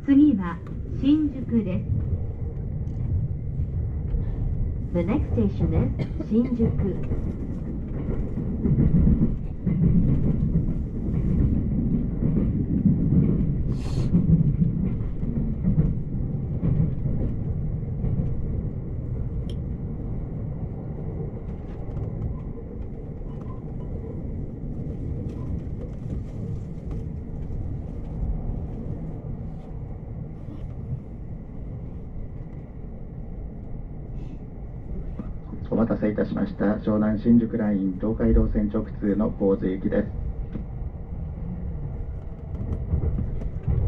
次は新宿です。The next station is 新宿。お待たせいたしました。湘南新宿ライン東海道線直通の神津行きです。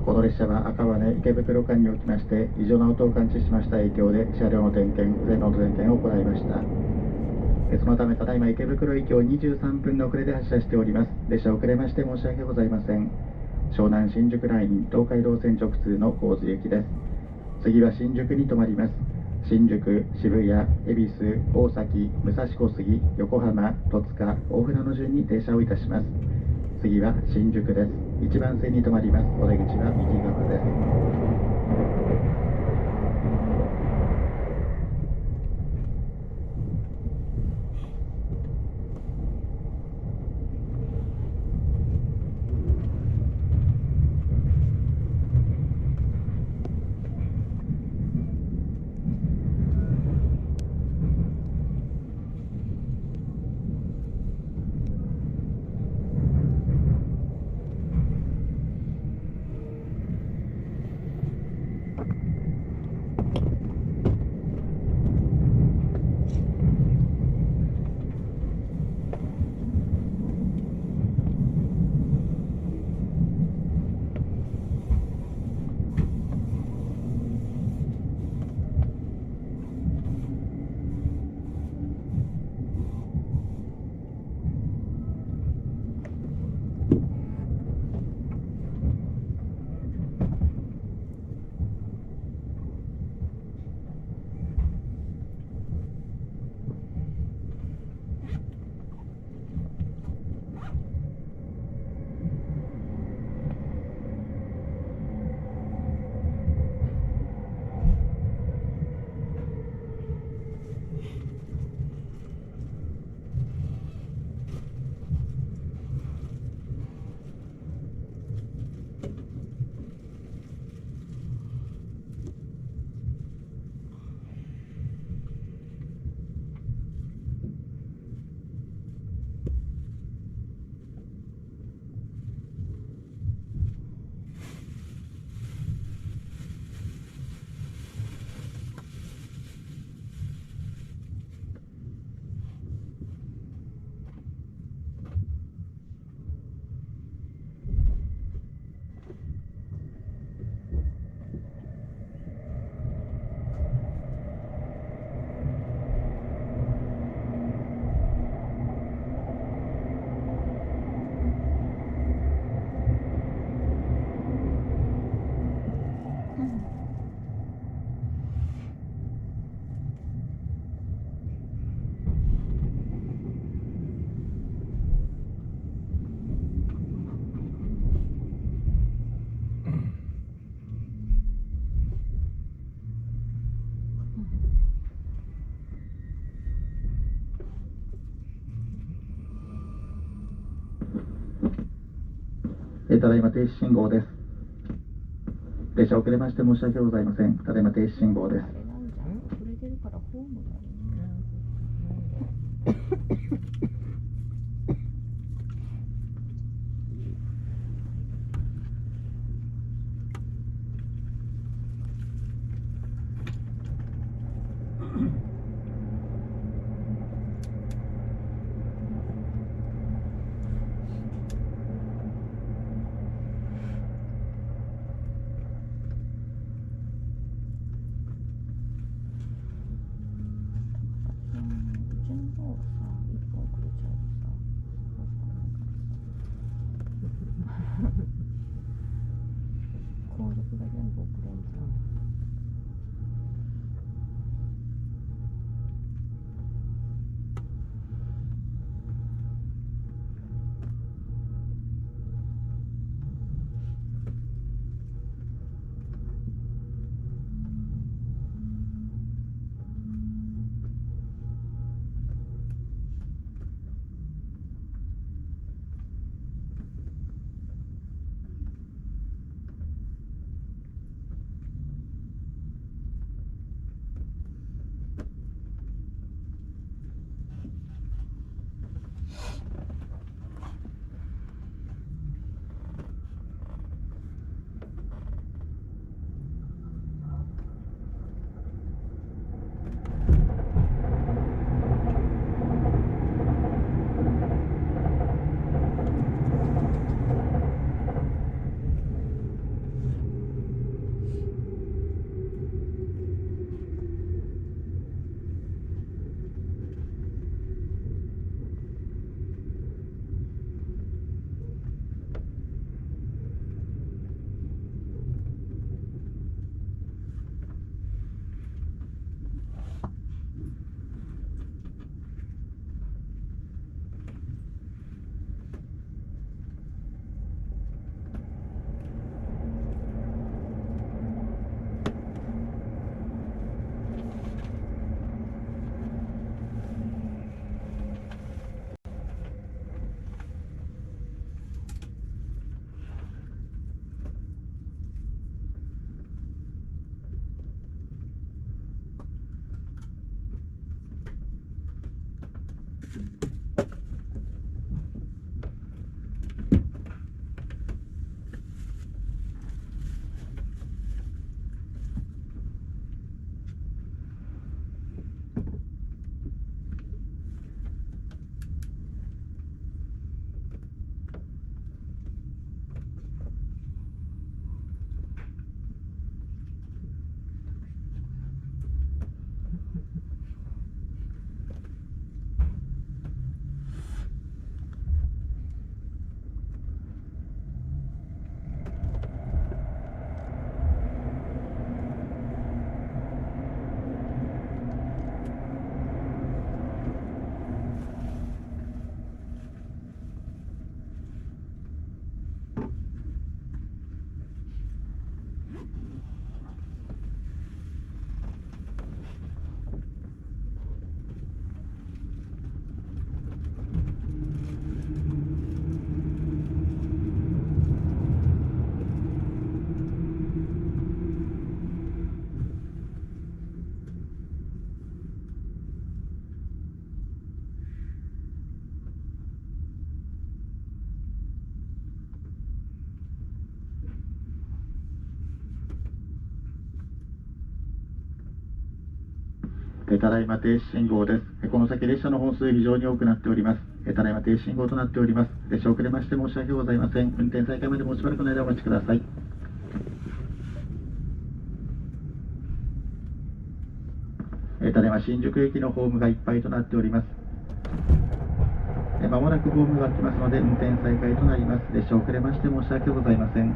この列車は赤羽池袋間におきまして異常な音を感知しました影響で車両の点検、線路の点検を行いました。そのためただいま池袋行きを23分の遅れで発車しております。列車遅れまして申し訳ございません。湘南新宿ライン東海道線直通の神津行きです。次は新宿に停まります。新宿、渋谷、恵比寿、大崎、武蔵小杉、横浜、戸塚、大船の順に停車をいたします。次は新宿です。1番線に停まります。お出口は右側です。ただいま停止信号です。列車遅れまして申し訳ございません。ただいま停止信号です。がさ1本遅れちゃうとさどうしようもないからさ後続が全部遅れんじゃん。ただいま停止信号です。この先列車の本数非常に多くなっております。ただいま停止信号となっております。列車遅れまして申し訳ございません。運転再開までもうしばらくの間お待ちください。ただいま新宿駅のホームがいっぱいとなっております。まもなくホームが開きますので運転再開となります。列車遅れまして申し訳ございません。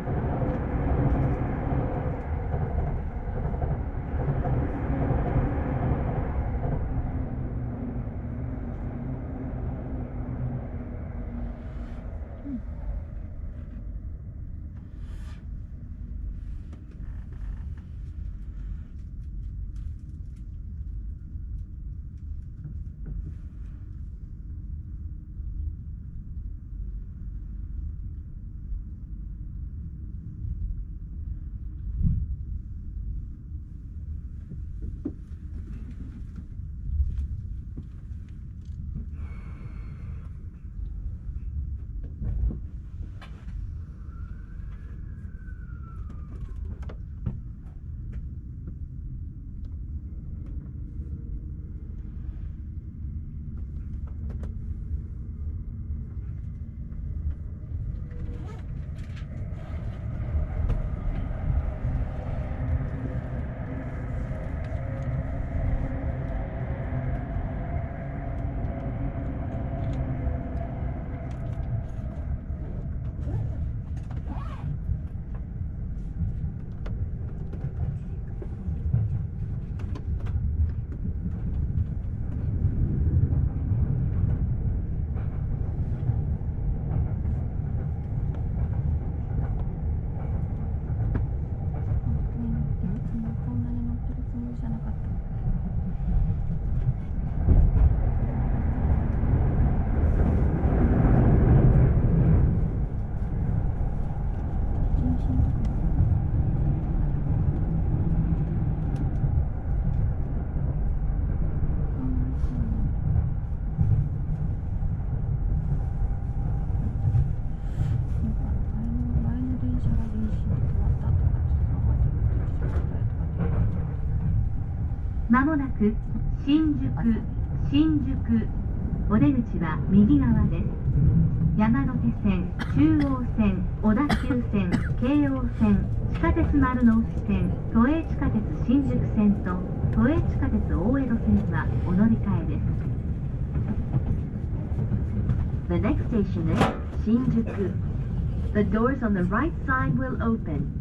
もなく新宿お出口は右側です。山手線、中央線、小田急線、京王線、地下鉄丸の内線、都営地下鉄新宿線と都営地下鉄大江戸線はお乗り換えです。The next station is Shinjuku. The doors on the right side will open.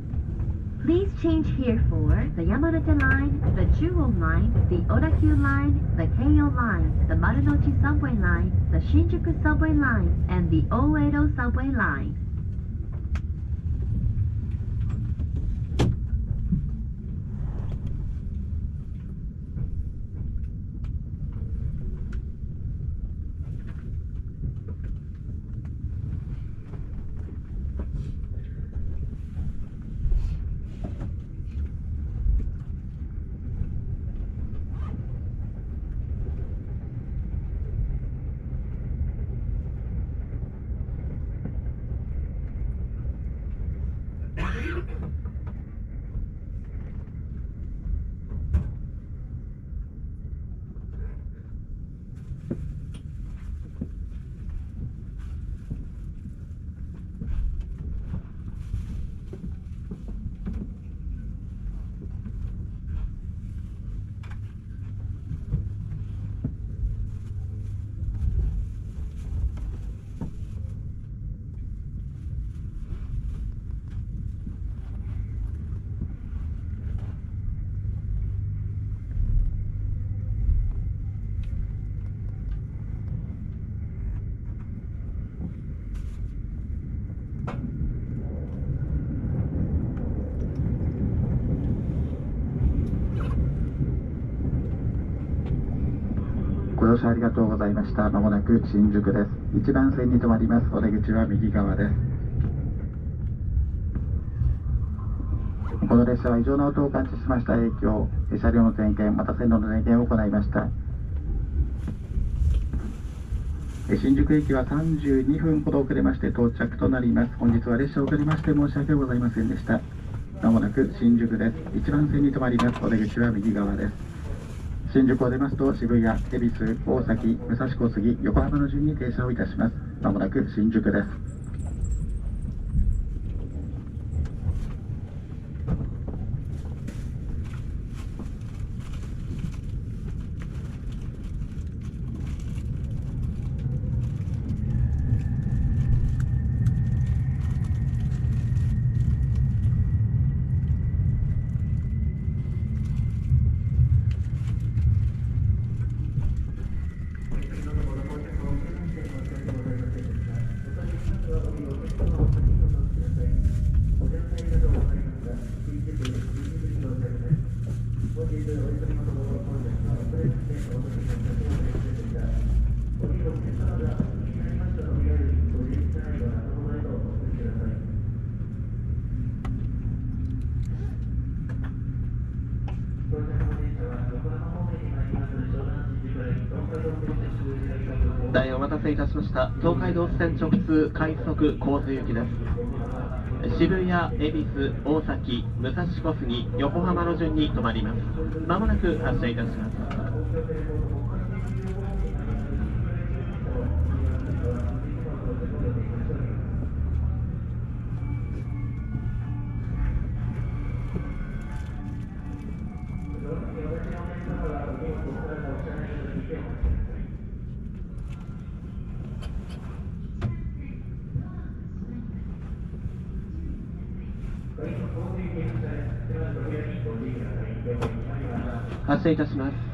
Please change here for the Yamanate line, the Chuo line, the Odakyu line, the Keio line, the Marunouchi subway line, the Shinjuku subway line, and the Oedo subway line. ご乗車ありがとうございました。まもなく新宿です。1番線に停まります。お出口は右側です。この列車は異常な音を感知しました影響、車両の点検、また線路の点検を行いました。新宿駅は32分ほど遅れまして到着となります。本日は列車遅れまして申し訳ございませんでした。まもなく新宿です。1番線に停まります。お出口は右側です。新宿を出ますと渋谷、恵比寿、大崎、武蔵小杉、横浜の順に停車をいたします。まもなく新宿です。大お待たせいたしました。東海道線直通快速神津行きです。渋谷、恵比寿、大崎、武蔵小杉、横浜の順に停まります。まもなく発車いたします。発車いたします。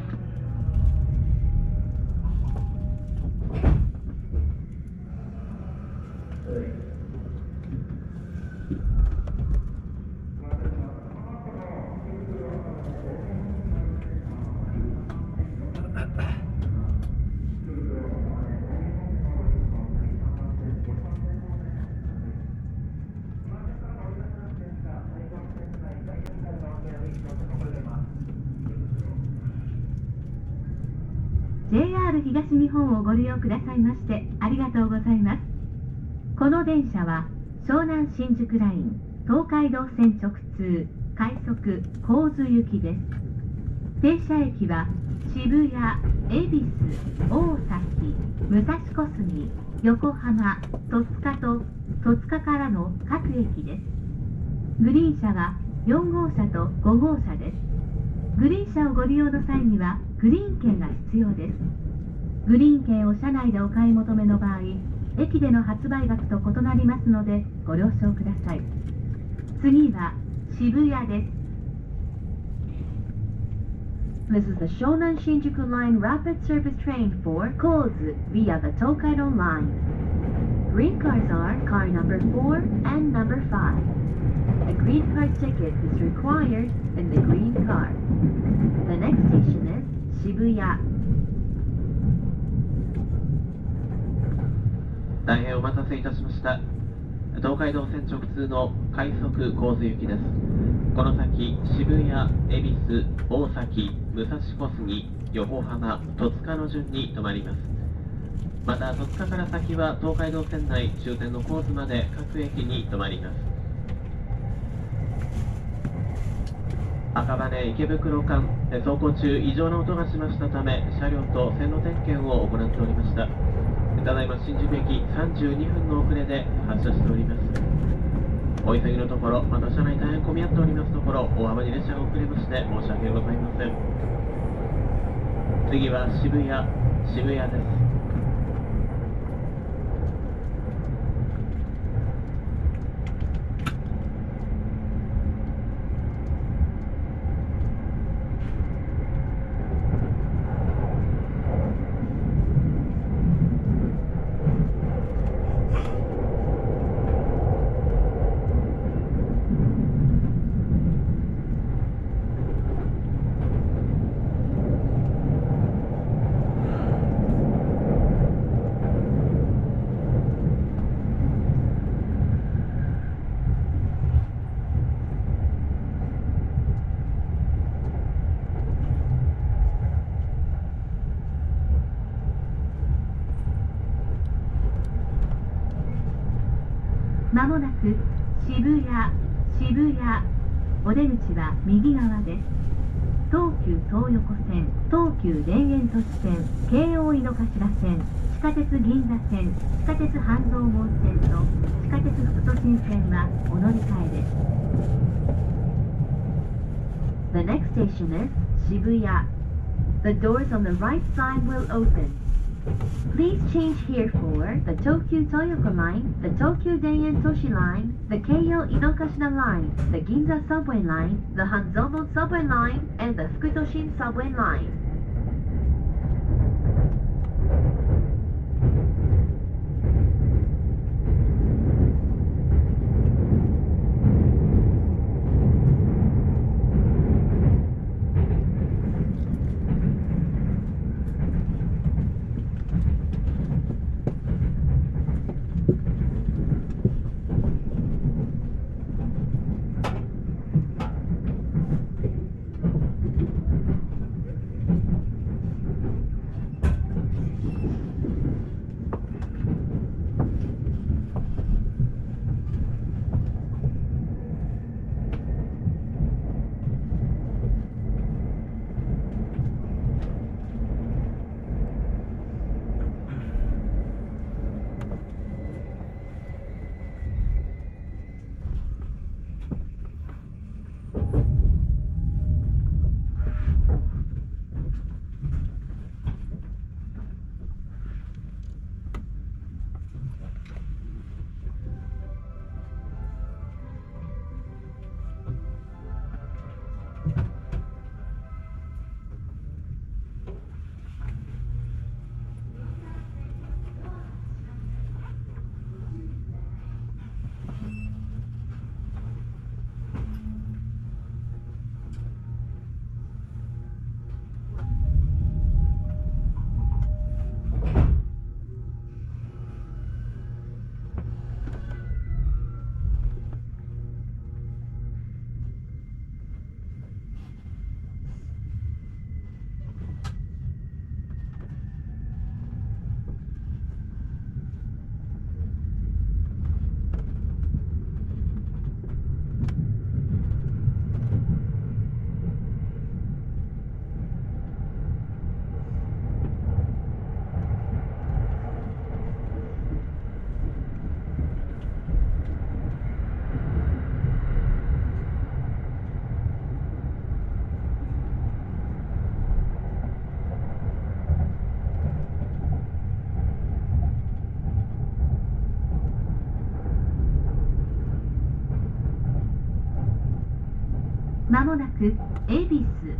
JR 東日本をご利用くださいましてありがとうございます。この電車は湘南新宿ライン東海道線直通快速神津行きです。停車駅は渋谷、恵比寿、大崎、武蔵小杉、横浜、戸塚と戸塚からの各駅です。グリーン車は4号車と5号車です。グリーン車をご利用の際にはグリーン券が必要です。グリーン券を車内でお買い求めの場合、駅での発売額と異なりますのでご了承ください。次は渋谷です。This is the Shonan Shinjuku Line Rapid Service Train for Kozu via the Tokaido Line. Green cars are car number 4 and number 5. A green card ticket is required in the green car. The next station is Shibuya. 大変お待たせいたしました。東海道線直通の快速神津行きです。この先、渋谷、恵比寿、大崎、武蔵小杉、横浜、戸塚の順に停まります。また、戸塚から先は東海道線内終点の神津まで各駅に停まります。赤羽池袋間、走行中異常な音がしましたため、車両と線路点検を行っておりました。ただいま新宿駅32分の遅れで発車しております。お急ぎのところ、また車内大変混み合っておりますところ、大幅に列車が遅れまして申し訳ございません。次は渋谷です。まもなく渋谷、お出口は右側です。東急東横線、東急田園都市線、京王井の頭線、地下鉄銀座線、地下鉄半蔵門線と地下鉄副都心線はお乗り換えです。The next station is Shibuya. The doors on the right side will open. Please change here for the Tokyu Toyoko Line, the Tokyu Denyen Toshi Line, the Keio Inokashina Line, the Ginza Subway Line, the Hanzomon Subway Line, and the Fukutoshin Subway Line. まもなく恵比寿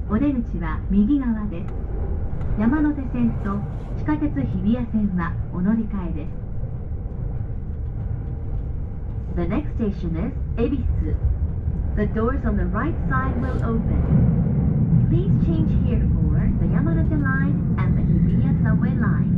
お出口は右側です。山手線と地下鉄日比谷線はお乗り換えです。The next station is 恵比寿 The doors on the right side will open. Please change here for the Yamanate line and the Hibiya subway line.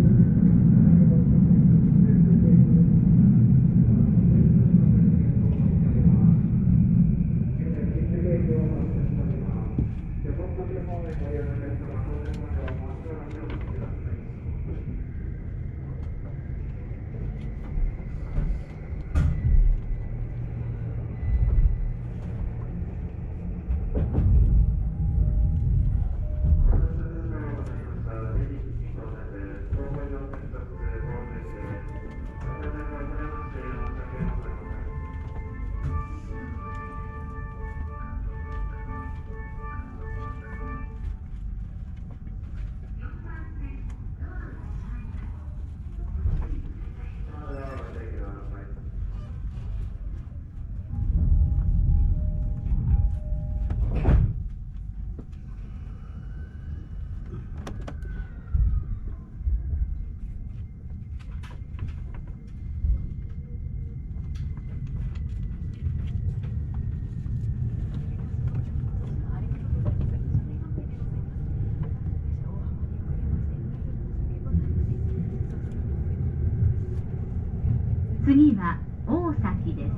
次は大崎です。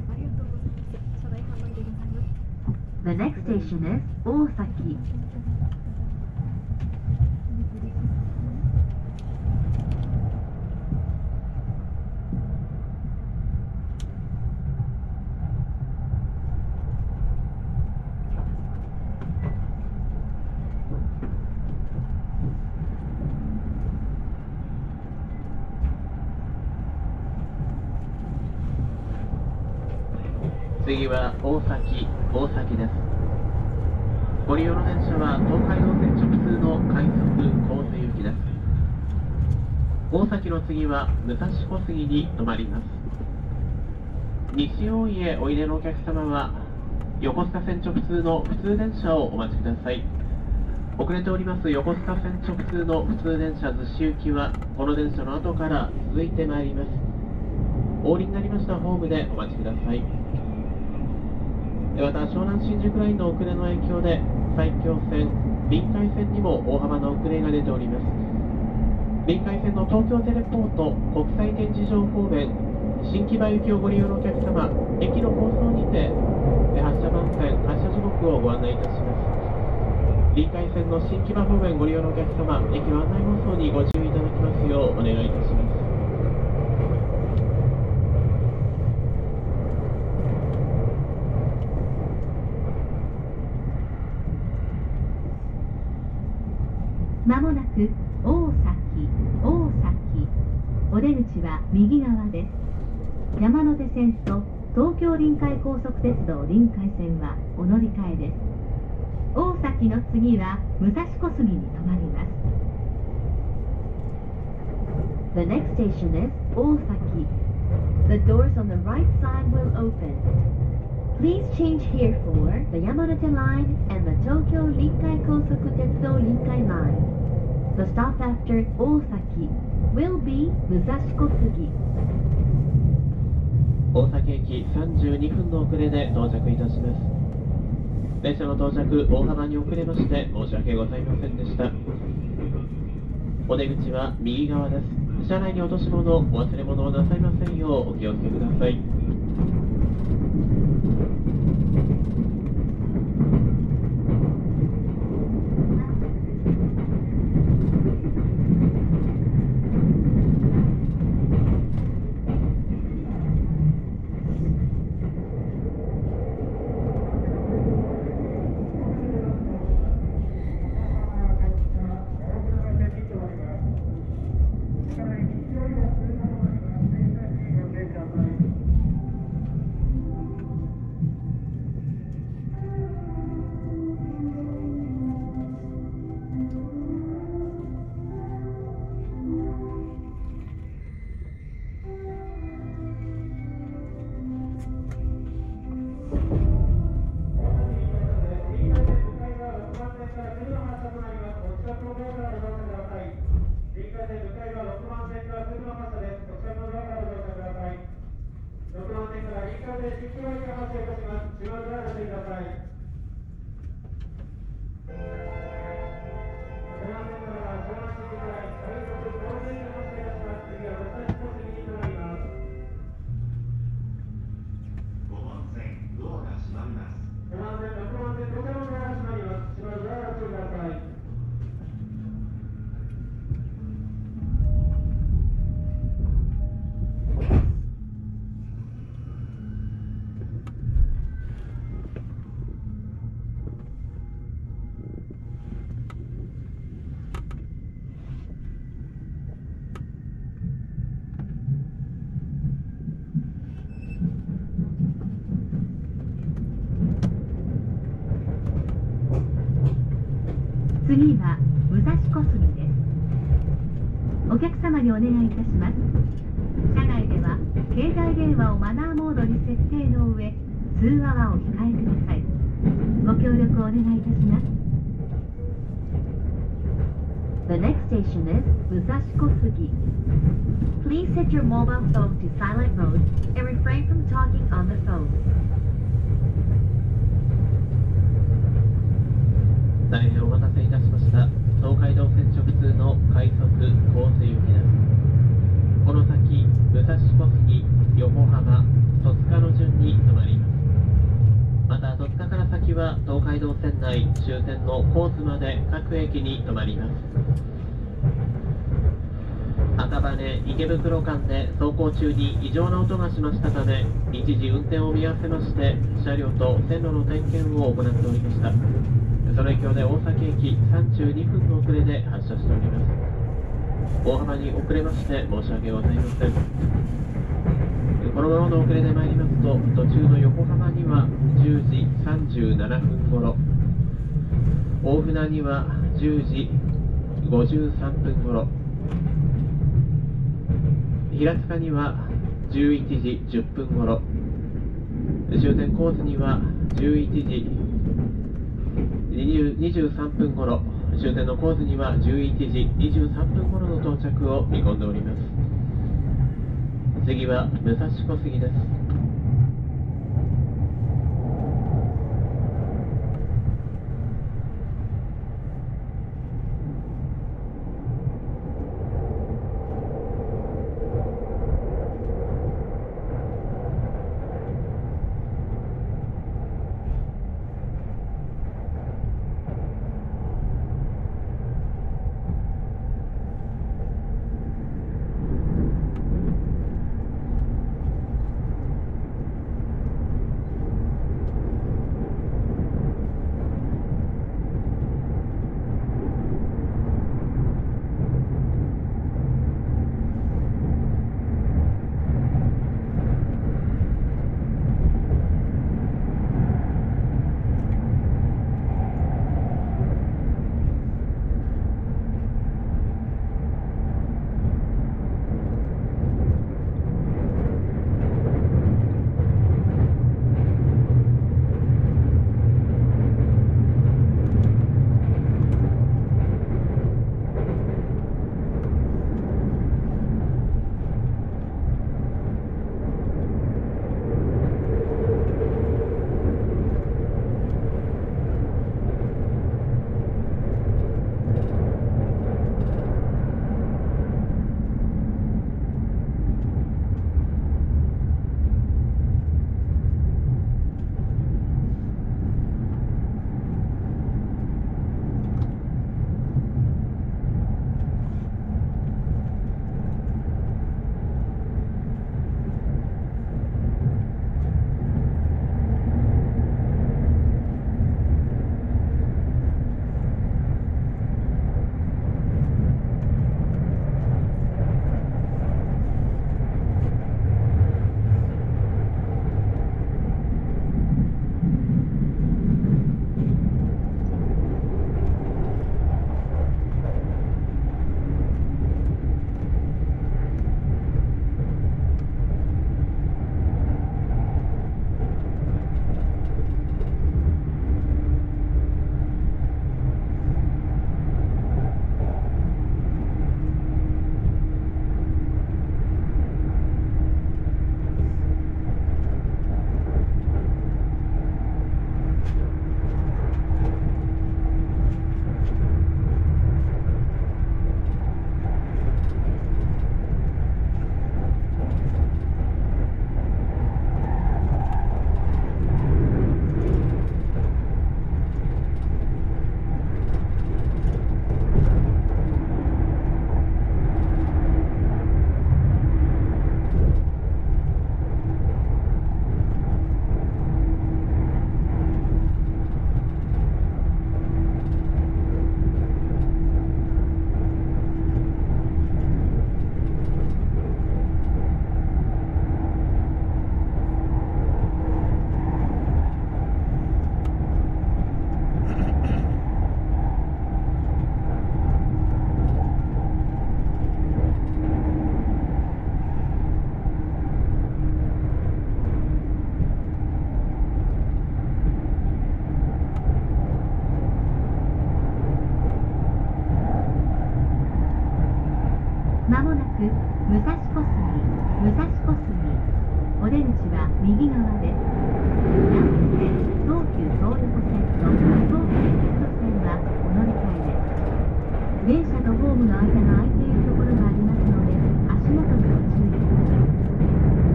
The next station is 大崎。次は大崎です。ご利用の電車は東海道線直通の快速神津行きです。大崎の次は武蔵小杉に停まります。西大井へおいでのお客様は横須賀線直通の普通電車をお待ちください。遅れております横須賀線直通の普通電車逗子行きはこの電車の後から続いてまいります。お降りになりましたホームでお待ちください。また湘南新宿ラインの遅れの影響で埼京線、臨海線にも大幅な遅れが出ております。臨海線の東京テレポート国際展示場方面新木場行きをご利用のお客様、駅の構想にて発車番線、発車時刻をご案内いたします。臨海線の新木場方面ご利用のお客様、駅の案内放送にご注意いただきますようお願いいたします。まもなく大崎お出口は右側です。山手線と東京臨海高速鉄道臨海線はお乗り換えです。大崎の次は武蔵小杉に停まります。 The next station is 大崎 The doors on the right side will open. Please change here for the Yamanate line and the Tokyo Rinkai Kosoku Tetsudo Rinkai line. The stop after Osaki will be Musashikosugi. 大崎駅32分の遅れで到着いたします。電車の到着大幅に遅れまして申し訳ございませんでした。お出口は右側です。車内に落とし物、お忘れ物をなさいませんようお気をつけください。次は武蔵小杉です。お客様にお願いいたします。車内では携帯電話をマナーモードに設定の上、通話はお控えください。ご協力をお願いいたします。The next station is 武蔵小杉. Please set your mobile phone to silent mode and refrain from talking on the phone. 大変お待たせいたしました。東海道線直通の快速神津行きです。この先、武蔵小杉、横浜、戸塚の順に停まります。また、戸塚から先は東海道線内終点の高津まで各駅に停まります。赤羽池袋間で走行中に異常な音がしましたため、一時運転を見合わせまして、車両と線路の点検を行っておりました。その影響で大崎駅32分の遅れで発車しております。大幅に遅れまして申し訳ございません。このままの遅れで参りますと、途中の横浜には10時37分頃、大船には10時53分頃、平塚には11時10分頃、終点高津には11時23分頃、終点の高津には11時23分頃の到着を見込んでおります。次は武蔵小杉です。まもなく武蔵小杉、武蔵小杉。お出口は右側です。南西東急東横線と東急鉄道線はお乗り換えです。電車とホームの間が空いているところがありますので、足元にご注意ください。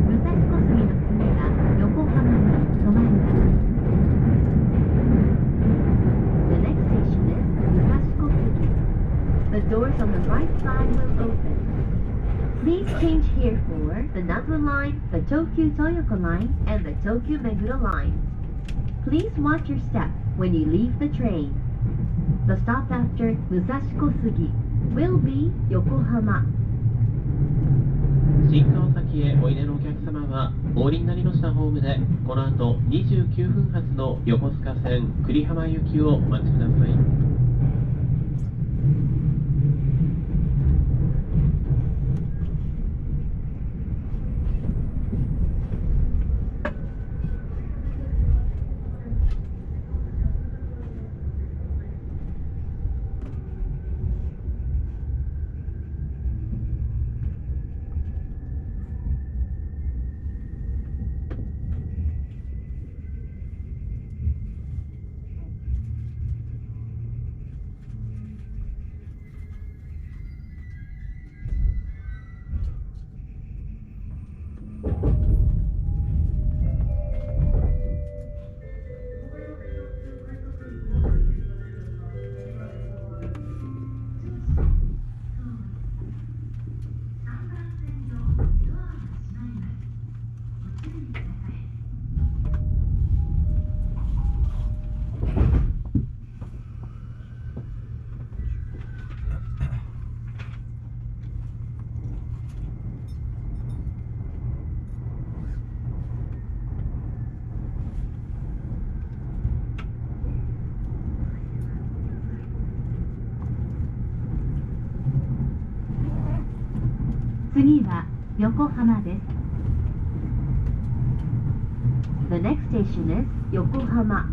武蔵小杉の次は横浜に止まります。The next station is 武蔵小杉。The doors on the right side will open. Please change here for the Nazu line, the Tokyu Toyoko line, and the Tokyu Meguro line. Please watch your step when you leave the train. The stop after Musashikosugi will be Yokohama. 新川崎へおいでのお客様はお降りになりましたホームでこの後29分発の横須賀線久里浜行きをお待ちください。次は横浜です。The next station is 横浜。